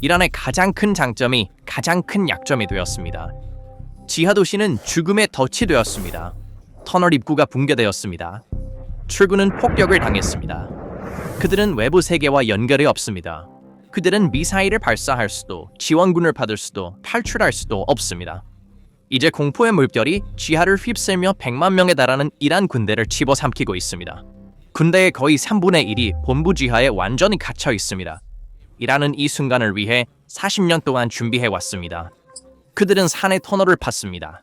이란의 가장 큰 장점이 가장 큰 약점이 되었습니다. 지하도시는 죽음의 덫이 되었습니다. 터널 입구가 붕괴되었습니다. 출구는 폭격을 당했습니다. 그들은 외부 세계와 연결이 없습니다. 그들은 미사일을 발사할 수도, 지원군을 받을 수도, 탈출할 수도 없습니다. 이제 공포의 물결이 지하를 휩쓸며 100만 명에 달하는 이란 군대를 집어삼키고 있습니다. 군대의 거의 3분의 1이 본부 지하에 완전히 갇혀 있습니다. 이란은 이 순간을 위해 40년 동안 준비해왔습니다. 그들은 산의 터널을 팠습니다.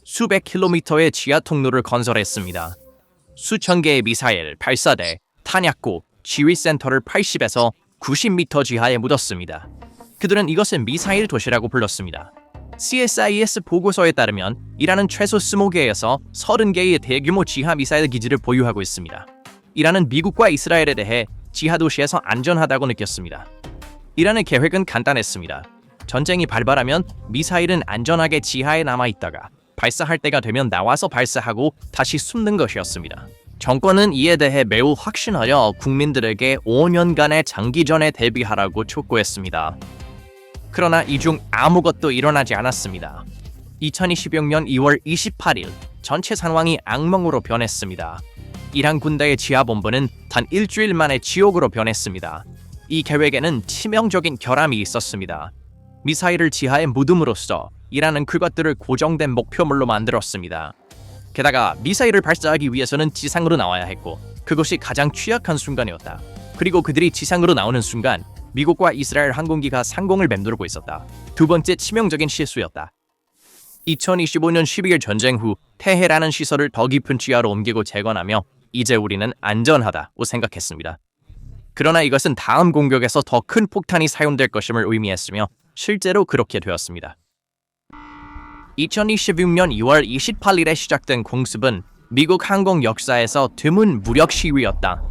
수백 킬로미터의 지하 통로를 건설했습니다. 수천 개의 미사일, 발사대, 탄약고, 지휘센터를 80에서 90m 지하에 묻었습니다. 그들은 이것을 미사일 도시라고 불렀습니다. CSIS 보고서에 따르면 이란은 최소 20개에서 30개의 대규모 지하 미사일 기지를 보유하고 있습니다. 이란은 미국과 이스라엘에 대해 지하 도시에서 안전하다고 느꼈습니다. 이란의 계획은 간단했습니다. 전쟁이 발발하면 미사일은 안전하게 지하에 남아있다가 발사할 때가 되면 나와서 발사하고 다시 숨는 것이었습니다. 정권은 이에 대해 매우 확신하여 국민들에게 5년간의 장기전에 대비하라고 촉구했습니다. 그러나 이 중 아무것도 일어나지 않았습니다. 2026년 2월 28일 전체 상황이 악몽으로 변했습니다. 이란 군대의 지하본부는 단 일주일 만에 지옥으로 변했습니다. 이 계획에는 치명적인 결함이 있었습니다. 미사일을 지하에 묻음으로써 이란은 그것들을 고정된 목표물로 만들었습니다. 게다가 미사일을 발사하기 위해서는 지상으로 나와야 했고 그것이 가장 취약한 순간이었다. 그리고 그들이 지상으로 나오는 순간 미국과 이스라엘 항공기가 상공을 맴돌고 있었다. 두 번째 치명적인 실수였다. 2025년 12일 전쟁 후 테헤란은 시설을 더 깊은 지하로 옮기고 재건하며 이제 우리는 안전하다고 생각했습니다. 그러나 이것은 다음 공격에서 더 큰 폭탄이 사용될 것임을 의미했으며 실제로 그렇게 되었습니다. 2026년 2월 28일에 시작된 공습은 미국 항공 역사에서 드문 무력 시위였다.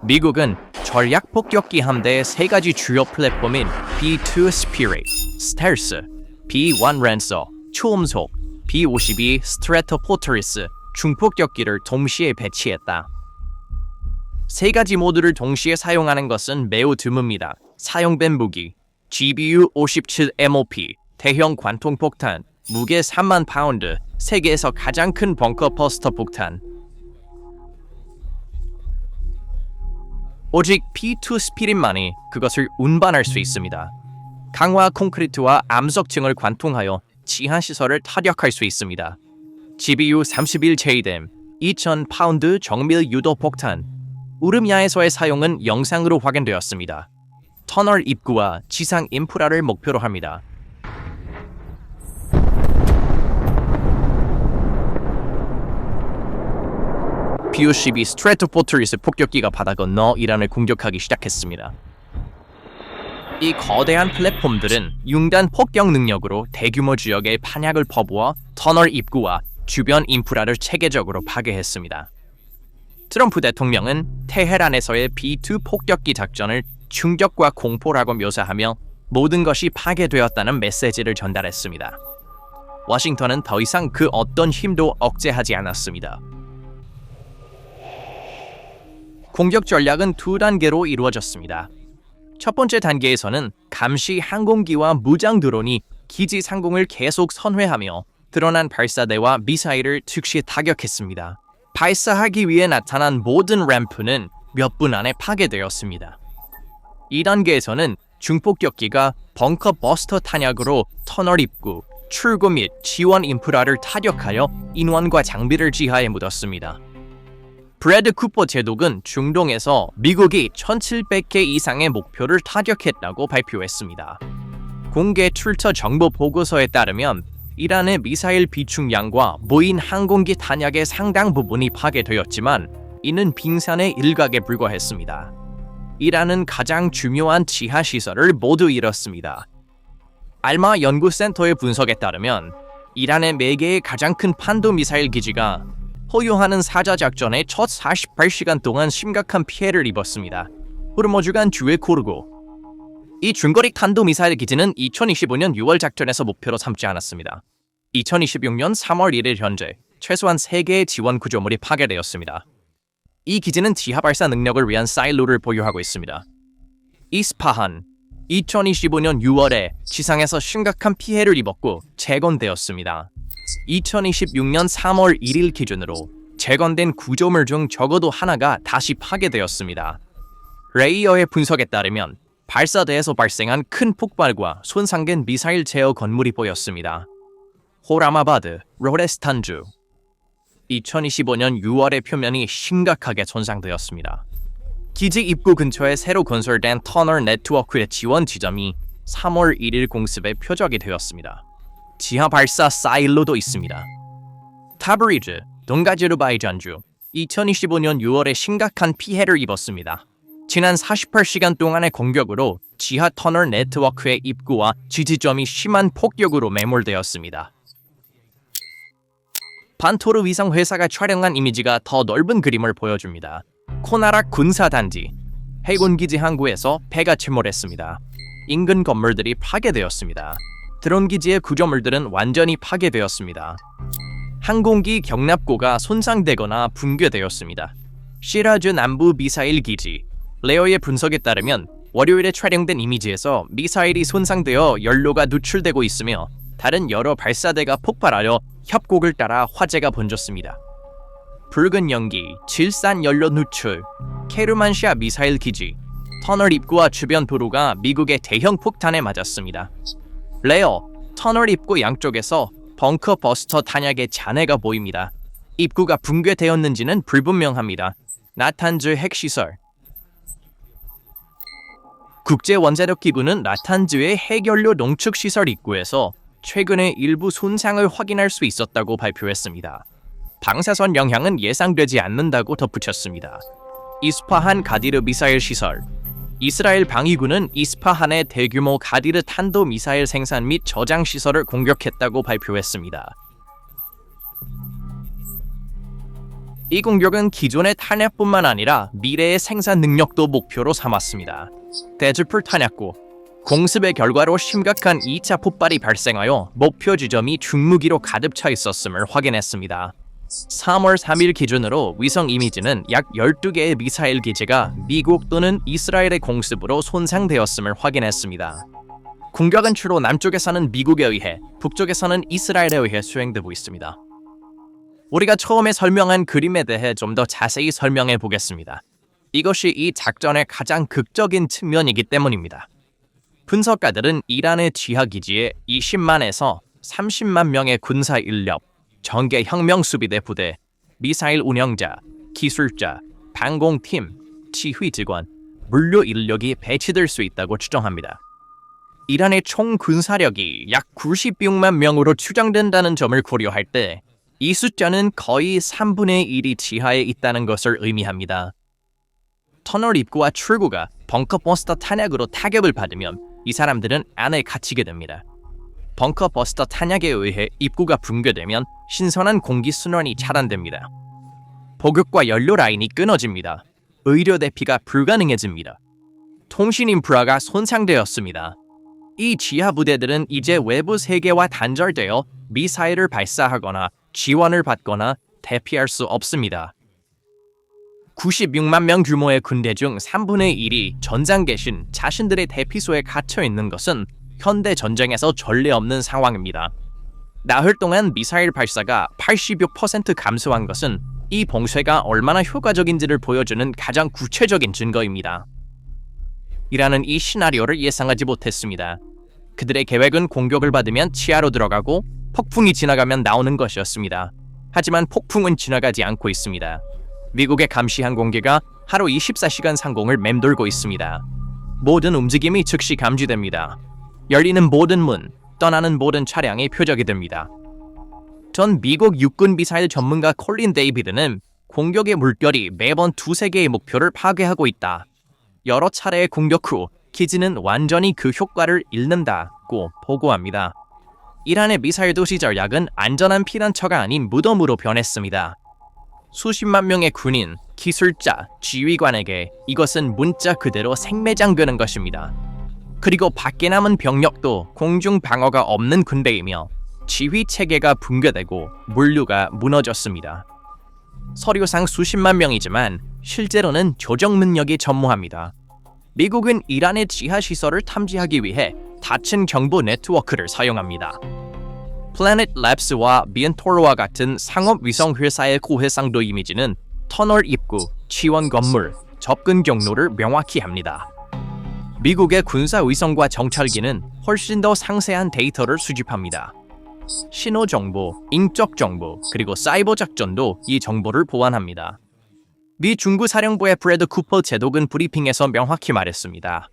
미국은 전략 폭격기 함대의 세 가지 주요 플랫폼인 B-2 Spirit, 스텔스, B-1 랜서, 초음속, B-52 스트래토포트리스 중폭격기를 동시에 배치했다. 세 가지 모두를 동시에 사용하는 것은 매우 드뭅니다. 사용된 무기, GBU-57 MOP, 대형 관통폭탄, 무게 3만 파운드, 세계에서 가장 큰 벙커 버스터 폭탄. 오직 B-2 스피릿만이 그것을 운반할 수 있습니다. 강화 콘크리트와 암석층을 관통하여 지하시설을 타격할 수 있습니다. GBU-31 제이뎀, 2,000 파운드 정밀 유도 폭탄. 우르미아에서의 사용은 영상으로 확인되었습니다. 터널 입구와 지상 인프라를 목표로 합니다. B-52 스트래토포트리스 폭격기가 바다 건너 이란을 공격하기 시작했습니다. 이 거대한 플랫폼들은 융단 폭격 능력으로 대규모 지역에 탄약을 퍼부어 터널 입구와 주변 인프라를 체계적으로 파괴했습니다. 트럼프 대통령은 테헤란에서의 B-2 폭격기 작전을 충격과 공포라고 묘사하며 모든 것이 파괴되었다는 메시지를 전달했습니다. 워싱턴은 더 이상 그 어떤 힘도 억제하지 않았습니다. 공격 전략은 두 단계로 이루어졌습니다. 첫 번째 단계에서는 감시 항공기와 무장 드론이 기지 상공을 계속 선회하며 드러난 발사대와 미사일을 즉시 타격했습니다. 발사하기 위해 나타난 모든 램프는 몇 분 안에 파괴되었습니다. 2단계에서는 중폭격기가 벙커 버스터 탄약으로 터널 입구, 출구 및 지원 인프라를 타격하여 인원과 장비를 지하에 묻었습니다. 브래드 쿠퍼 제독은 중동에서 미국이 1,700개 이상의 목표를 타격했다고 발표했습니다. 공개 출처 정보 보고서에 따르면 이란의 미사일 비축량과 무인 항공기 탄약의 상당 부분이 파괴되었지만 이는 빙산의 일각에 불과했습니다. 이란은 가장 중요한 지하시설을 모두 잃었습니다. 알마 연구센터의 분석에 따르면 이란의 4개의 가장 큰 탄도미사일 기지가 호요하는 사자작전의 첫 48시간 동안 심각한 피해를 입었습니다. 호르무즈간 주에 코르고. 이 중거리 탄도미사일 기지는 2025년 6월 작전에서 목표로 삼지 않았습니다. 2026년 3월 1일 현재 최소한 3개의 지원 구조물이 파괴되었습니다. 이 기지는 지하 발사 능력을 위한 사일로를 보유하고 있습니다. 이스파한, 2025년 6월에 지상에서 심각한 피해를 입었고 재건되었습니다. 2026년 3월 1일 기준으로 재건된 구조물 중 적어도 하나가 다시 파괴되었습니다. 레이어의 분석에 따르면 발사대에서 발생한 큰 폭발과 손상된 미사일 제어 건물이 보였습니다. 호라마바드, 로레스탄주. 2025년 6월의 표면이 심각하게 손상되었습니다. 기지 입구 근처에 새로 건설된 터널 네트워크의 지원 지점이 3월 1일 공습의 표적이 되었습니다. 지하 발사 사일로도 있습니다. 타브리즈, 동가제르바이잔주. 2025년 6월에 심각한 피해를 입었습니다. 지난 48시간 동안의 공격으로 지하 터널 네트워크의 입구와 지지점이 심한 폭격으로 매몰되었습니다. 반토르 위성 회사가 촬영한 이미지가 더 넓은 그림을 보여줍니다. 코나락 군사단지, 해군기지 항구에서 배가 침몰했습니다. 인근 건물들이 파괴되었습니다. 드론기지의 구조물들은 완전히 파괴되었습니다. 항공기 경납고가 손상되거나 붕괴되었습니다. 시라즈 남부 미사일 기지, 레어의 분석에 따르면 월요일에 촬영된 이미지에서 미사일이 손상되어 연료가 누출되고 있으며 다른 여러 발사대가 폭발하여 협곡을 따라 화재가 번졌습니다. 붉은 연기, 질산 연료 누출, 케르만시아 미사일 기지, 터널 입구와 주변 도로가 미국의 대형 폭탄에 맞았습니다. 레어, 터널 입구 양쪽에서 벙커 버스터 탄약의 잔해가 보입니다. 입구가 붕괴되었는지는 불분명합니다. 나탄즈 핵시설. 국제원자력기구는 나탄즈의 핵연료 농축시설 입구에서 최근에 일부 손상을 확인할 수 있었다고 발표했습니다. 방사선 영향은 예상되지 않는다고 덧붙였습니다. 이스파한 가디르 미사일 시설. 이스라엘 방위군은 이스파한의 대규모 가디르 탄도 미사일 생산 및 저장 시설을 공격했다고 발표했습니다. 이 공격은 기존의 탄약뿐만 아니라 미래의 생산 능력도 목표로 삼았습니다. 데즈풀 탄약고. 공습의 결과로 심각한 2차 폭발이 발생하여 목표 지점이 중무기로 가득 차 있었음을 확인했습니다. 3월 3일 기준으로 위성 이미지는 약 12개의 미사일 기지가 미국 또는 이스라엘의 공습으로 손상되었음을 확인했습니다. 공격은 주로 남쪽에서는 미국에 의해, 북쪽에서는 이스라엘에 의해 수행되고 있습니다. 우리가 처음에 설명한 그림에 대해 좀 더 자세히 설명해 보겠습니다. 이것이 이 작전의 가장 극적인 측면이기 때문입니다. 분석가들은 이란의 지하기지에 20만에서 30만 명의 군사 인력, 전개 혁명수비대 부대, 미사일 운영자, 기술자, 방공팀, 지휘 직원, 물류 인력이 배치될 수 있다고 추정합니다. 이란의 총 군사력이 약 96만 명으로 추정된다는 점을 고려할 때 이 숫자는 거의 3분의 1이 지하에 있다는 것을 의미합니다. 터널 입구와 출구가 벙커버스터 탄약으로 타격을 받으면 이 사람들은 안에 갇히게 됩니다. 벙커버스터 탄약에 의해 입구가 붕괴되면 신선한 공기 순환이 차단됩니다. 보급과 연료 라인이 끊어집니다. 의료 대피가 불가능해집니다. 통신 인프라가 손상되었습니다. 이 지하 부대들은 이제 외부 세계와 단절되어 미사일을 발사하거나 지원을 받거나 대피할 수 없습니다. 96만 명 규모의 군대 중 3분의 1이 전장 계신 자신들의 대피소에 갇혀 있는 것은 현대 전쟁에서 전례 없는 상황입니다. 나흘 동안 미사일 발사가 86% 감소한 것은 이 봉쇄가 얼마나 효과적인지를 보여주는 가장 구체적인 증거입니다. 이라는 이 시나리오를 예상하지 못했습니다. 그들의 계획은 공격을 받으면 치하로 들어가고 폭풍이 지나가면 나오는 것이었습니다. 하지만 폭풍은 지나가지 않고 있습니다. 미국의 감시 항공기가 하루 24시간 상공을 맴돌고 있습니다. 모든 움직임이 즉시 감지됩니다. 열리는 모든 문, 떠나는 모든 차량이 표적이 됩니다. 전 미국 육군 미사일 전문가 콜린 데이비드는 공격의 물결이 매번 두세 개의 목표를 파괴하고 있다. 여러 차례의 공격 후 기지는 완전히 그 효과를 잃는다고 보고합니다. 이란의 미사일 도시 전략은 안전한 피난처가 아닌 무덤으로 변했습니다. 수십만 명의 군인, 기술자, 지휘관에게 이것은 문자 그대로 생매장 되는 것입니다. 그리고 밖에 남은 병력도 공중 방어가 없는 군대이며 지휘 체계가 붕괴되고 물류가 무너졌습니다. 서류상 수십만 명이지만 실제로는 조정 능력이 전무합니다. 미국은 이란의 지하 시설을 탐지하기 위해 닫힌 정보 네트워크를 사용합니다. 플래닛 랩스와 비엔토로와 같은 상업 위성 회사의 고해상도 이미지는 터널 입구, 지원 건물, 접근 경로를 명확히 합니다. 미국의 군사 위성과 정찰기는 훨씬 더 상세한 데이터를 수집합니다. 신호 정보, 인적 정보, 그리고 사이버 작전도 이 정보를 보완합니다. 미 중부 사령부의 브래드 쿠퍼 제독은 브리핑에서 명확히 말했습니다.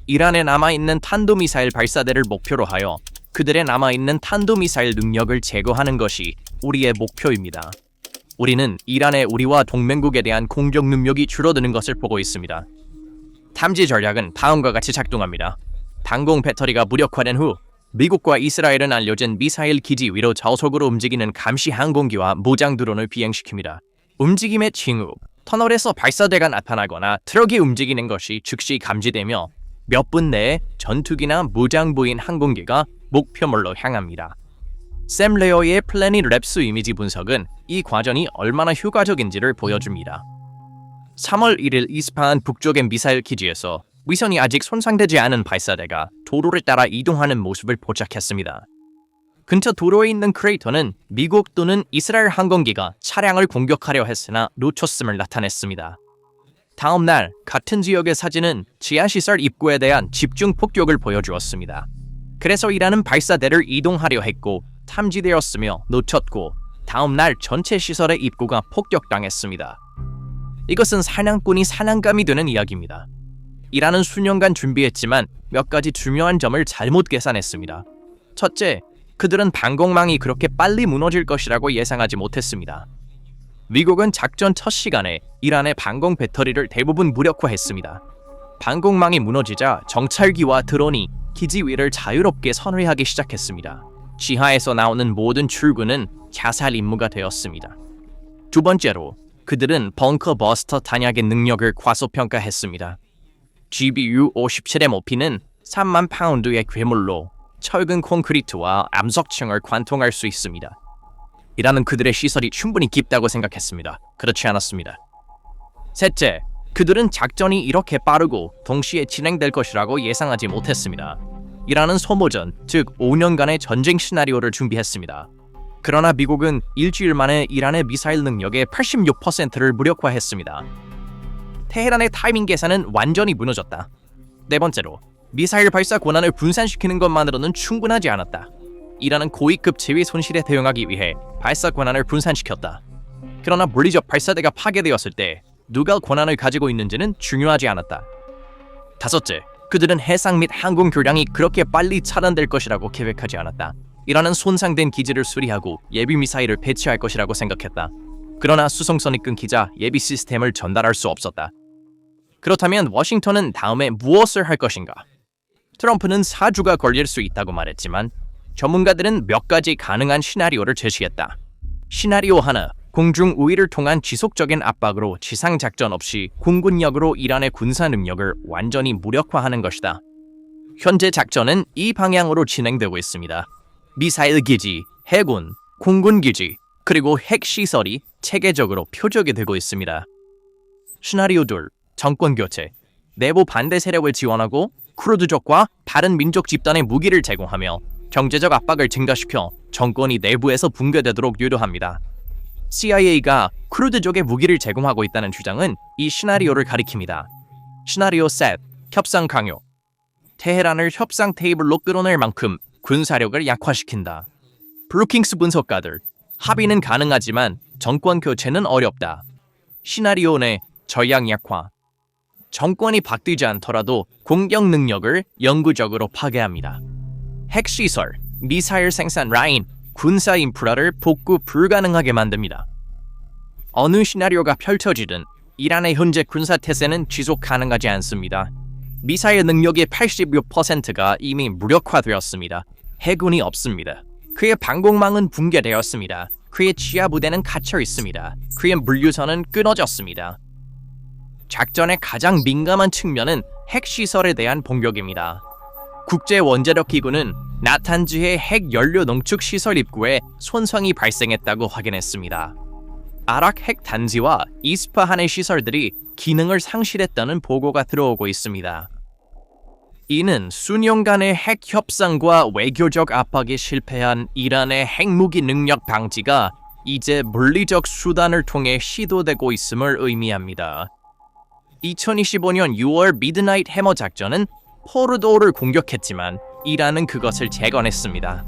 이란에 남아있는 탄도미사일 발사대를 목표로 하여 그들의 남아있는 탄도미사일 능력을 제거하는 것이 우리의 목표입니다. 우리는 이란의 우리와 동맹국에 대한 공격 능력이 줄어드는 것을 보고 있습니다. 탐지 전략은 다음과 같이 작동합니다. 방공 배터리가 무력화된 후 미국과 이스라엘은 알려진 미사일 기지 위로 저속으로 움직이는 감시 항공기와 무장 드론을 비행시킵니다. 움직임의 징후, 터널에서 발사대가 나타나거나 트럭이 움직이는 것이 즉시 감지되며 몇 분 내에 전투기나 무장부인 항공기가 목표물로 향합니다. 샘 레어의 플래닛 랩스 이미지 분석은 이 과정이 얼마나 효과적인지를 보여줍니다. 3월 1일 이스파한 북쪽의 미사일 기지에서 위선이 아직 손상되지 않은 발사대가 도로를 따라 이동하는 모습을 포착했습니다. 근처 도로에 있는 크레이터는 미국 또는 이스라엘 항공기가 차량을 공격하려 했으나 놓쳤음을 나타냈습니다. 다음 날 같은 지역의 사진은 지하시설 입구에 대한 집중 폭격을 보여주었습니다. 그래서 이란은 발사대를 이동하려 했고 탐지되었으며 놓쳤고 다음 날 전체 시설의 입구가 폭격당했습니다. 이것은 사냥꾼이 사냥감이 되는 이야기입니다. 이란은 수년간 준비했지만 몇 가지 중요한 점을 잘못 계산했습니다. 첫째, 그들은 방공망이 그렇게 빨리 무너질 것이라고 예상하지 못했습니다. 미국은 작전 첫 시간에 이란의 방공 배터리를 대부분 무력화했습니다. 방공망이 무너지자 정찰기와 드론이 기지 위를 자유롭게 선회하기 시작했습니다. 지하에서 나오는 모든 출구는 자살 임무가 되었습니다. 두 번째로, 그들은 벙커 버스터 탄약의 능력을 과소평가했습니다. GBU-57의 모피는 3만 파운드의 괴물로 철근 콘크리트와 암석층을 관통할 수 있습니다. 이란은 그들의 시설이 충분히 깊다고 생각했습니다. 그렇지 않았습니다. 셋째, 그들은 작전이 이렇게 빠르고 동시에 진행될 것이라고 예상하지 못했습니다. 이란은 소모전, 즉 5년간의 전쟁 시나리오를 준비했습니다. 그러나 미국은 일주일 만에 이란의 미사일 능력의 86%를 무력화했습니다. 테헤란의 타이밍 계산은 완전히 무너졌다. 네 번째로, 미사일 발사 권한을 분산시키는 것만으로는 충분하지 않았다. 이란은 고위급 제위 손실에 대응하기 위해 발사 권한을 분산시켰다. 그러나 물리적 발사대가 파괴되었을 때 누가 권한을 가지고 있는지는 중요하지 않았다. 다섯째, 그들은 해상 및 항공 교량이 그렇게 빨리 차단될 것이라고 계획하지 않았다. 이란은 손상된 기지를 수리하고 예비 미사일을 배치할 것이라고 생각했다. 그러나 수송선이 끊기자 예비 시스템을 전달할 수 없었다. 그렇다면 워싱턴은 다음에 무엇을 할 것인가? 트럼프는 4주가 걸릴 수 있다고 말했지만 전문가들은 몇 가지 가능한 시나리오를 제시했다. 시나리오 하나, 공중 우위를 통한 지속적인 압박으로 지상 작전 없이 공군력으로 이란의 군사 능력을 완전히 무력화하는 것이다. 현재 작전은 이 방향으로 진행되고 있습니다. 미사일 기지, 해군, 공군 기지, 그리고 핵 시설이 체계적으로 표적이 되고 있습니다. 시나리오 2, 정권 교체. 내부 반대 세력을 지원하고 쿠르드족과 다른 민족 집단에 무기를 제공하며 경제적 압박을 증가시켜 정권이 내부에서 붕괴되도록 유도합니다. CIA가 쿠르드족에 무기를 제공하고 있다는 주장은 이 시나리오를 가리킵니다. 시나리오 셋, 협상 강요. 테헤란을 협상 테이블로 끌어낼 만큼 군사력을 약화시킨다. 브루킹스 분석가들, 합의는 가능하지만 정권 교체는 어렵다. 시나리오 내 전략 약화. 정권이 바뀌지 않더라도 공격 능력을 영구적으로 파괴합니다. 핵시설, 미사일 생산 라인, 군사 인프라를 복구 불가능하게 만듭니다. 어느 시나리오가 펼쳐지든 이란의 현재 군사 태세는 지속 가능하지 않습니다. 미사일 능력의 86%가 이미 무력화되었습니다. 해군이 없습니다. 그의 방공망은 붕괴되었습니다. 그의 지하 부대는 갇혀 있습니다. 그의 물류선은 끊어졌습니다. 작전의 가장 민감한 측면은 핵시설에 대한 공격입니다. 국제원자력기구는 나탄즈의 핵연료 농축 시설 입구에 손상이 발생했다고 확인했습니다. 아락 핵단지와 이스파한의 시설들이 기능을 상실했다는 보고가 들어오고 있습니다. 이는 수년간의 핵 협상과 외교적 압박에 실패한 이란의 핵무기 능력 방지가 이제 물리적 수단을 통해 시도되고 있음을 의미합니다. 2025년 6월 미드나잇 해머 작전은 포르도를 공격했지만 이란은 그것을 재건했습니다.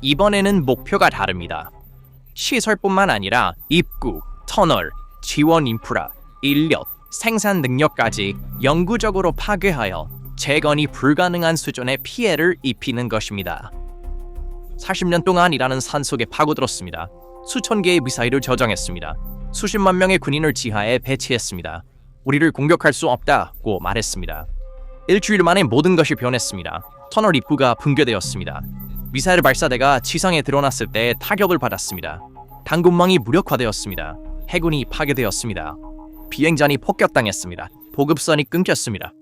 이번에는 목표가 다릅니다. 시설뿐만 아니라 입구, 터널, 지원 인프라, 인력, 생산 능력까지 영구적으로 파괴하여 재건이 불가능한 수준의 피해를 입히는 것입니다. 40년 동안 이란은 산속에 파고들었습니다. 수천 개의 미사일을 저장했습니다. 수십만 명의 군인을 지하에 배치했습니다. 우리를 공격할 수 없다고 말했습니다. 일주일 만에 모든 것이 변했습니다. 터널 입구가 붕괴되었습니다. 미사일 발사대가 지상에 드러났을 때 타격을 받았습니다. 당군망이 무력화되었습니다. 해군이 파괴되었습니다. 비행전이 폭격당했습니다. 보급선이 끊겼습니다.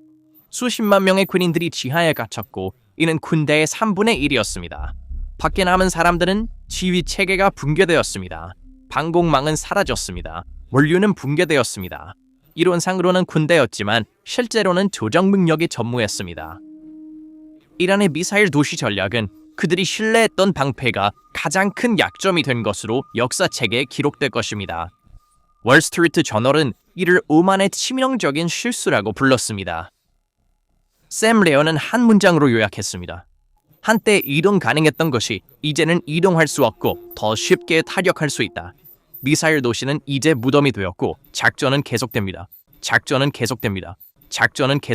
수십만 명의 군인들이 지하에 갇혔고 이는 군대의 3분의 1이었습니다. 밖에 남은 사람들은 지휘 체계가 붕괴되었습니다. 방공망은 사라졌습니다. 원류는 붕괴되었습니다. 이론상으로는 군대였지만 실제로는 조정 능력이 전무했습니다. 이란의 미사일 도시 전략은 그들이 신뢰했던 방패가 가장 큰 약점이 된 것으로 역사책에 기록될 것입니다. 월스트리트 저널은 이를 오만의 치명적인 실수라고 불렀습니다. 샘 레어는 한 문장으로 요약했습니다. 한때 이동 가능했던 것이 이제는 이동할 수 없고 더 쉽게 타격할 수 있다. 미사일 도시는 이제 무덤이 되었고 작전은 계속됩니다. 작전은 계속됩니다. 작전은 계속